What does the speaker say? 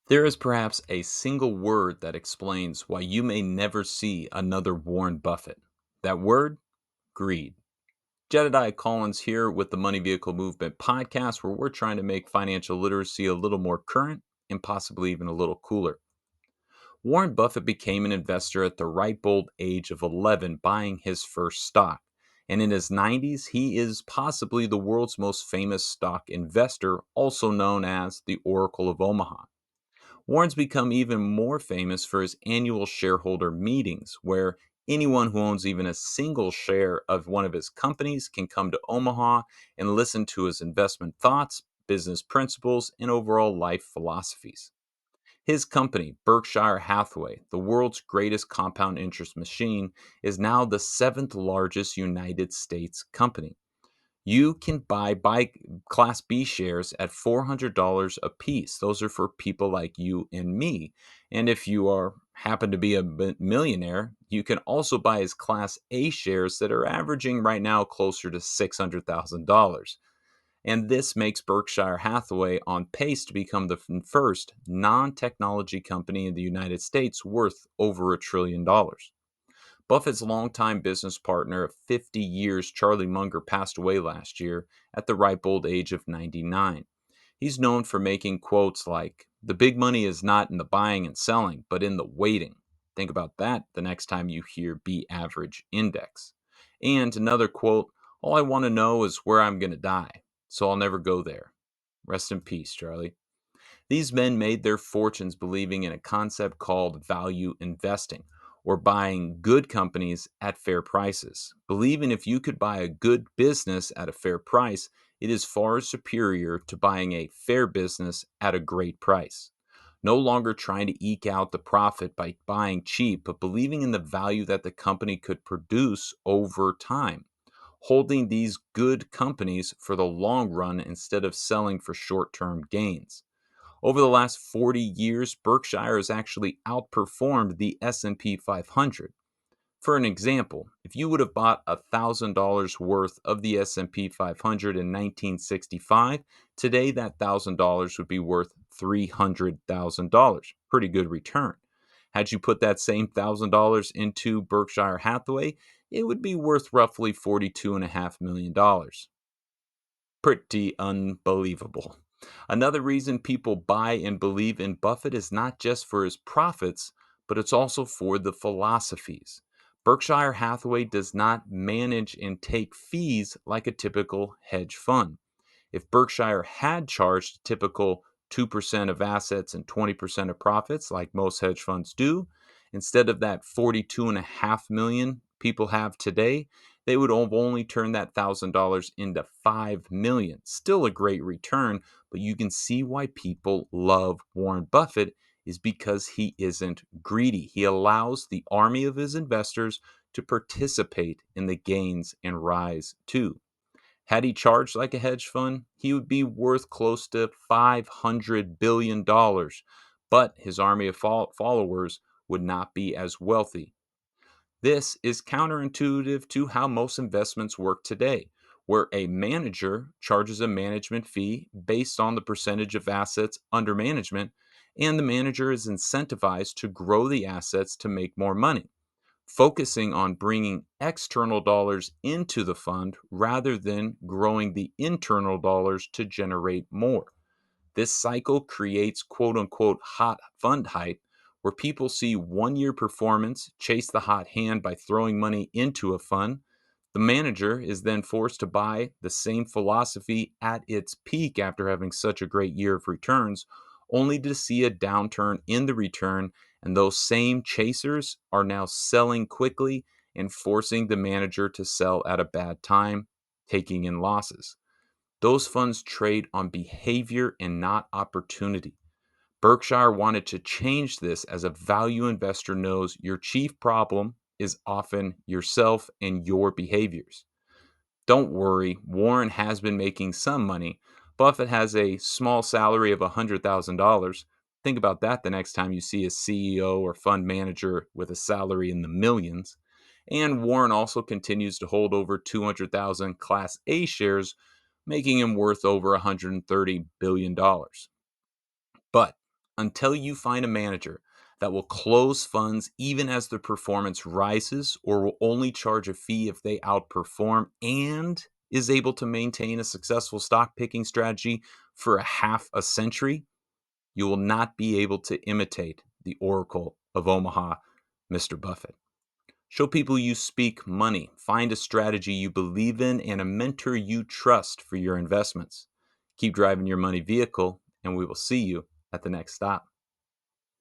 There is perhaps a single word that explains why you may never see another Warren Buffett. That word? Greed. Jedediah Collins here with the Money Vehicle Movement podcast, where we're trying to make financial literacy a little more current and possibly even a little cooler. Warren Buffett became an investor at the ripe old age of 11, buying his first stock. And in his 90s, he is possibly the world's most famous stock investor, also known as the Oracle of Omaha. Warren's become even more famous for his annual shareholder meetings, where anyone who owns even a single share of one of his companies can come to Omaha and listen to his investment thoughts, business principles, and overall life philosophies. His company, Berkshire Hathaway, the world's greatest compound interest machine, is now the seventh largest United States company. You can buy Class B shares at $400 a piece. Those are for people like you and me. And if you are happen to be a millionaire, you can also buy his Class A shares that are averaging right now closer to $600,000. And this makes Berkshire Hathaway on pace to become the first non technology company in the United States worth over $1 trillion. Buffett's longtime business partner of 50 years, Charlie Munger, passed away last year at the ripe old age of 99. He's known for making quotes like, "The big money is not in the buying and selling, but in the waiting." Think about that the next time you hear B average index. And another quote, "All I want to know is where I'm going to die, so I'll never go there." Rest in peace, Charlie. These men made their fortunes believing in a concept called value investing, or buying good companies at fair prices. Believing if you could buy a good business at a fair price, it is far superior to buying a fair business at a great price. No longer trying to eke out the profit by buying cheap, but believing in the value that the company could produce over time. Holding these good companies for the long run instead of selling for short term gains. Over the last 40 years, Berkshire has actually outperformed the S&P 500. For an example, if you would have bought $1,000 worth of the S&P 500 in 1965, today that $1,000 would be worth $300,000. Pretty good return. Had you put that same $1,000 into Berkshire Hathaway, it would be worth roughly $42.5 million. Pretty unbelievable. Another reason people buy and believe in Buffett is not just for his profits, but it's also for the philosophies. Berkshire Hathaway does not manage and take fees like a typical hedge fund. If Berkshire had charged a typical 2% of assets and 20% of profits like most hedge funds do, instead of that 42.5 million people have today, they would have only turned that $1,000 into 5 million. Still a great return, but you can see why people love Warren Buffett is because he isn't greedy. He allows the army of his investors to participate in the gains and rise too. Had he charged like a hedge fund, he would be worth close to $500 billion, but his army of followers would not be as wealthy. This is counterintuitive to how most investments work today, where a manager charges a management fee based on the percentage of assets under management, and the manager is incentivized to grow the assets to make more money, focusing on bringing external dollars into the fund rather than growing the internal dollars to generate more. This cycle creates quote unquote hot fund hype, where people see 1 year performance, chase the hot hand by throwing money into a fund. The manager is then forced to buy the same philosophy at its peak after having such a great year of returns, only to see a downturn in the return. And those same chasers are now selling quickly and forcing the manager to sell at a bad time, taking in losses. Those funds trade on behavior and not opportunity. Berkshire wanted to change this as a value investor knows your chief problem is often yourself and your behaviors. Don't worry, Warren has been making some money. Buffett has a small salary of $100,000. Think about that the next time you see a CEO or fund manager with a salary in the millions. And Warren also continues to hold over 200,000 Class A shares, making him worth over $130 billion. But Until you find a manager that will close funds even as their performance rises or will only charge a fee if they outperform and is able to maintain a successful stock picking strategy for a half a century, you will not be able to imitate the Oracle of Omaha, Mr. Buffett. Show people you speak money, find a strategy you believe in, and a mentor you trust for your investments. Keep driving your money vehicle, and we will see you at the next stop.